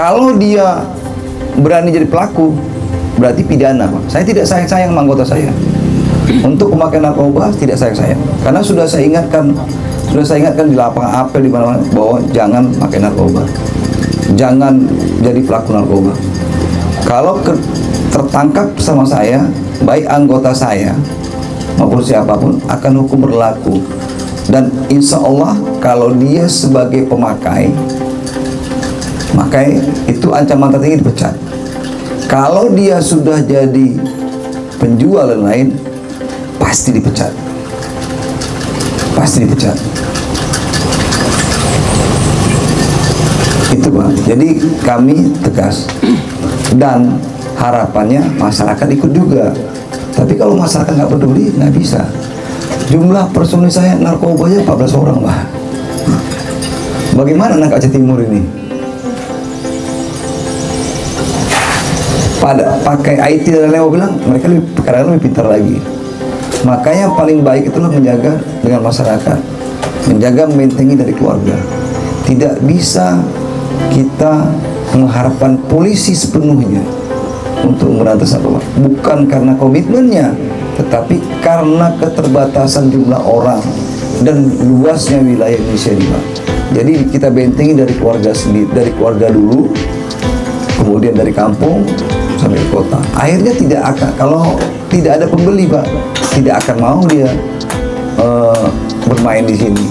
Kalau dia berani jadi pelaku, berarti pidana, Pak. Saya tidak sayang-sayang sama anggota saya. Untuk pemakaian narkoba tidak sayang-sayang. Karena sudah saya ingatkan di lapangan apel di mana-mana bahwa jangan pakai narkoba. Jangan jadi pelaku narkoba. Kalau tertangkap sama saya, baik anggota saya maupun siapapun, akan hukum berlaku. Dan insya Allah kalau dia sebagai pemakai itu ancaman tertinggi dipecat. Kalau dia sudah jadi penjual dan lain, pasti dipecat. Pasti dipecat. Itu Pak. Jadi kami tegas dan harapannya masyarakat ikut juga. Tapi kalau masyarakat nggak peduli, nggak bisa. Jumlah personil saya narkobanya 14 orang Pak. Bagaimana anak Aceh Timur ini? Pada pakai IT dan Leo bilang mereka kadang lebih pintar lagi. Makanya paling baik itulah menjaga dengan masyarakat, menjaga membentengi dari keluarga. Tidak bisa kita mengharapkan polisi sepenuhnya untuk memberantas narkoba. Bukan karena komitmennya, tetapi karena keterbatasan jumlah orang dan luasnya wilayah Indonesia ini, Pak. Jadi kita bentengi dari keluarga sendiri, dari keluarga dulu, kemudian dari kampung sampai ke kota. Akhirnya tidak akan, kalau tidak ada pembeli Pak, tidak akan mau dia bermain di sini.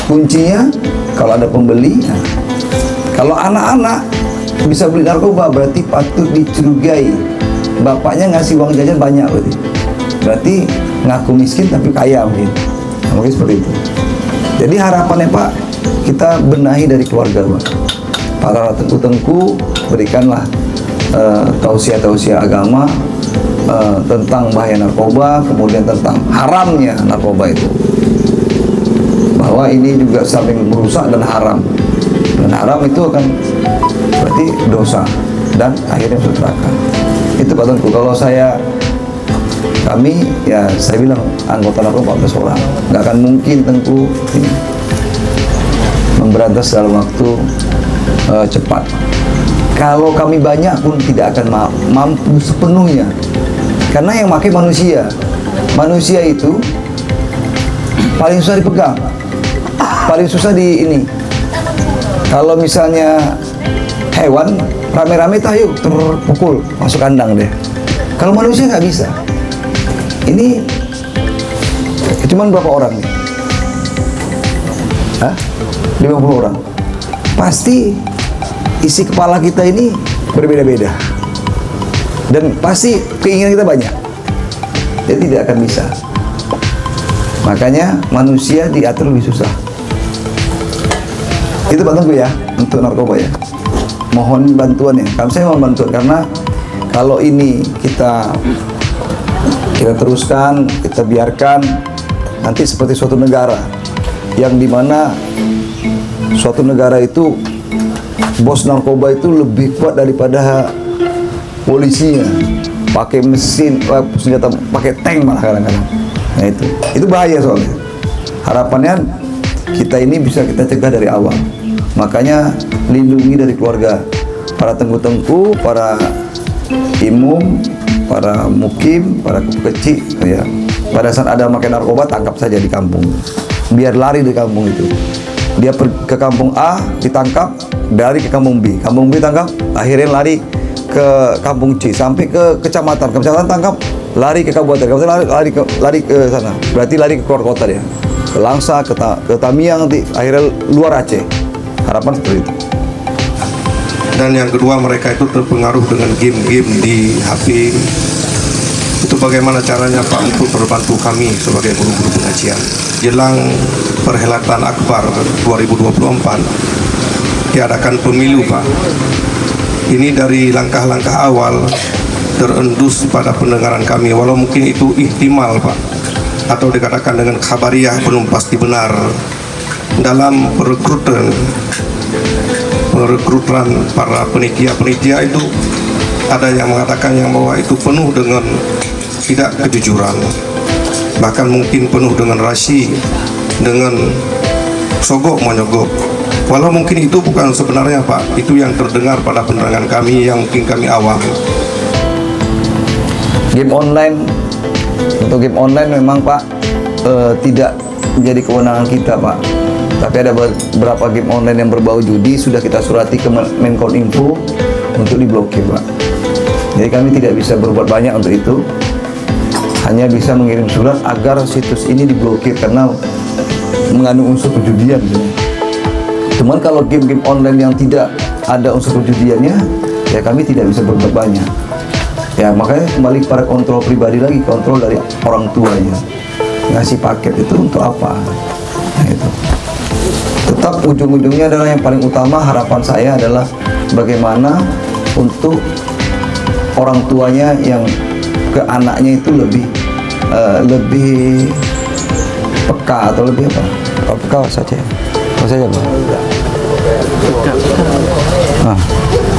Kuncinya kalau ada pembeli. Nah, kalau anak-anak bisa beli narkoba berarti patut dicurigai. Bapaknya ngasih uang jajan banyak berarti ngaku miskin tapi kaya mungkin. Nah, mungkin seperti itu. Jadi harapannya Pak, kita benahi dari keluarga Pak. Para tengku-tengku berikanlah tausiah-tausiah agama tentang bahaya narkoba, kemudian tentang haramnya narkoba itu, bahwa ini juga saling merusak dan haram, dan haram itu akan berarti dosa dan akhirnya neraka. Itu Pak Tengku. Kalau kami ya saya bilang anggota narkoba 14 orang, nggak akan mungkin Tengku ini memberantas dalam waktu cepat. Kalau kami banyak pun tidak akan mampu sepenuhnya, karena yang pakai manusia. Manusia itu paling susah dipegang, paling susah di ini. Kalau misalnya hewan rame-rame tahu terpukul masuk kandang deh. Kalau manusia nggak bisa. Ini cuman berapa orang nih? 50 orang. Pasti isi kepala kita ini berbeda-beda dan pasti keinginan kita banyak, jadi tidak akan bisa. Makanya manusia diatur lebih susah. Itu Pak Tengku ya untuk narkoba ya. Mohon bantuan ya. Saya mohon bantuan karena kalau ini kita teruskan, kita biarkan, nanti seperti suatu negara yang dimana suatu negara itu bos narkoba itu lebih kuat daripada polisinya, pakai mesin, senjata, pakai tank malah kadang-kadang. Nah itu bahaya soalnya. Harapannya kita ini bisa kita cegah dari awal. Makanya lindungi dari keluarga, para tengku-tengku, para imum, para mukim, para kecil ya. Pada saat ada makan narkoba, tangkap saja di kampung, biar lari dari kampung itu. Dia ke kampung A, ditangkap, dari ke kampung B tangkap, akhirnya lari ke kampung C, sampai ke kecamatan tangkap, lari ke kabupaten, lari ke sana, berarti lari ke keluar kota dia, ke Langsa, ke Tamiang, nanti akhirnya luar Aceh. Harapan seperti itu. Dan yang kedua, mereka itu terpengaruh dengan game-game di HP. Itu bagaimana caranya Pak untuk membantu kami sebagai guru-guru pengajian jelang perhelatan Akbar 2024 diadakan pemilu Pak. Ini dari langkah-langkah awal terendus pada pendengaran kami, walau mungkin itu ihtimal Pak, atau dikatakan dengan khabariyah belum pasti benar. Dalam perekrutan para penitia itu ada yang mengatakan yang bahwa itu penuh dengan tidak kejujuran, bahkan mungkin penuh dengan rasi, dengan sogok menyogok. Walau mungkin itu bukan sebenarnya Pak, itu yang terdengar pada penerangan kami yang mungkin kami awam. Game online, untuk game online memang Pak tidak menjadi kewenangan kita Pak. Tapi ada beberapa game online yang berbau judi sudah kita surati ke Menkominfo untuk diblokir Pak. Jadi kami tidak bisa berbuat banyak untuk itu, hanya bisa mengirim surat agar situs ini diblokir karena mengandung unsur perjudian. Cuman kalau game-game online yang tidak ada unsur perjudiannya, ya kami tidak bisa berbuat banyak. Ya makanya kembali kepada kontrol pribadi lagi, kontrol dari orang tuanya. Ngasih paket itu untuk apa? Nah itu. Tetap ujung-ujungnya adalah yang paling utama, harapan saya adalah bagaimana untuk orang tuanya yang ke anaknya itu lebih peka atau lebih apa? Peka saja. Apa saja Pak?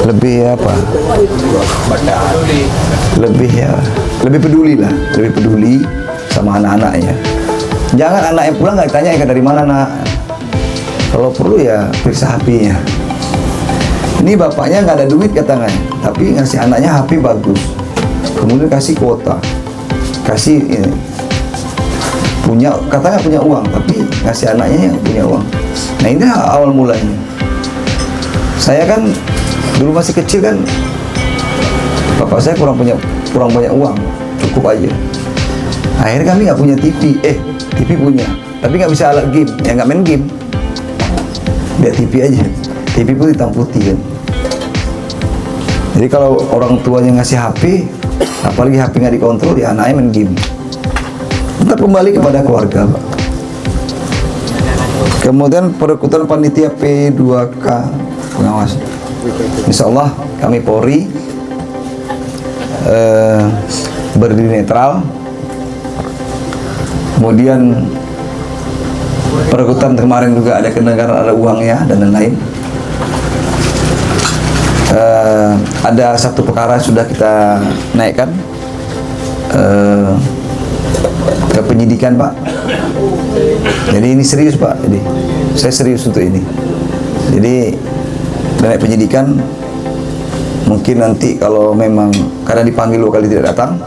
Lebih apa? Lebih peduli lah, lebih peduli sama anak-anaknya. Jangan anaknya pulang nggak ditanya ikan dari mana nak. Kalau perlu ya periksa HP-nya. Ini bapaknya nggak ada duit katanya, tapi ngasih anaknya HP bagus. Kemudian kasih kuota, kasih ini. Katanya punya uang, tapi ngasih anaknya yang punya uang. Nah ini awal mulanya. Saya kan dulu masih kecil kan, bapak saya kurang banyak uang, cukup aja. Akhirnya kami nggak punya TV, TV punya, tapi nggak bisa alat game, ya nggak main game. Lihat TV aja, TV pun hitam putih kan. Jadi kalau orang tuanya ngasih HP, apalagi HP nggak dikontrol, ya anaknya main game. Tetap kembali kepada keluarga Pak. Kemudian perekrutan panitia P2K pengawas. Insya Allah kami Polri berdiri netral. Kemudian perekrutan kemarin juga ada kenegaraan, ada uangnya dan lain-lain. Ada satu perkara sudah kita naikkan ke penyidikan Pak. Jadi ini serius Pak. Jadi saya serius untuk ini. Jadi naik penyidikan, mungkin nanti kalau memang karena dipanggil 2 kali tidak datang,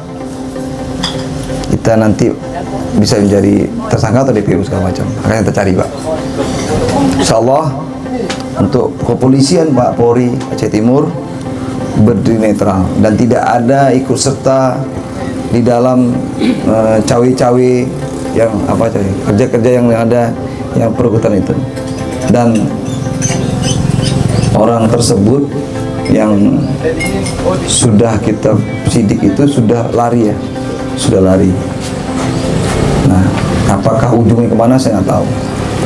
kita nanti bisa menjadi tersangka atau DPO segala macam. Akan kita cari Pak. Insyaallah untuk kepolisian Pak Polri Aceh Timur berdiri netral dan tidak ada ikut serta di dalam cawe-cawe yang kerja-kerja yang ada yang perekrutan itu. Dan orang tersebut yang sudah kita sidik itu sudah lari ya, sudah lari. Nah, apakah ujungnya kemana saya nggak tahu.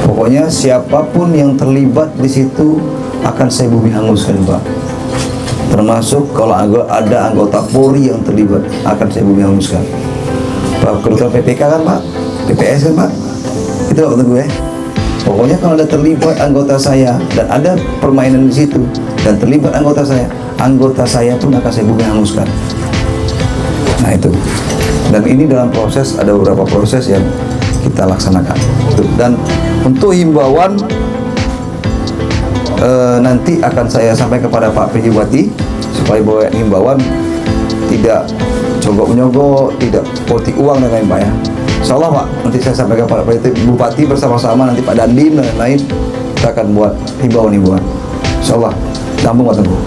Pokoknya siapapun yang terlibat di situ akan saya bumi hanguskan Pak. Termasuk kalau ada anggota Polri yang terlibat akan saya bumi hanguskan. Pak kerutan PPK kan Pak, PPS kan Pak, itu Pak gue. Pokoknya kalau ada terlibat anggota saya dan ada permainan di situ dan terlibat anggota saya pun akan saya bumi hanguskan. Nah itu. Dan ini dalam proses, ada beberapa proses yang kita laksanakan. Dan untuk himbauan nanti akan saya sampaikan kepada Pak PJ Bupati supaya bawa himbauan tidak cogok-nyogok, tidak politik uang dan lain-lain Pak ya. Insyaallah Pak, nanti saya sampaikan kepada Pak Bupati bersama-sama nanti Pak Dandim dan lain-lain, kita akan buat himbauan. Insyaallah, sambung Pak Tengku.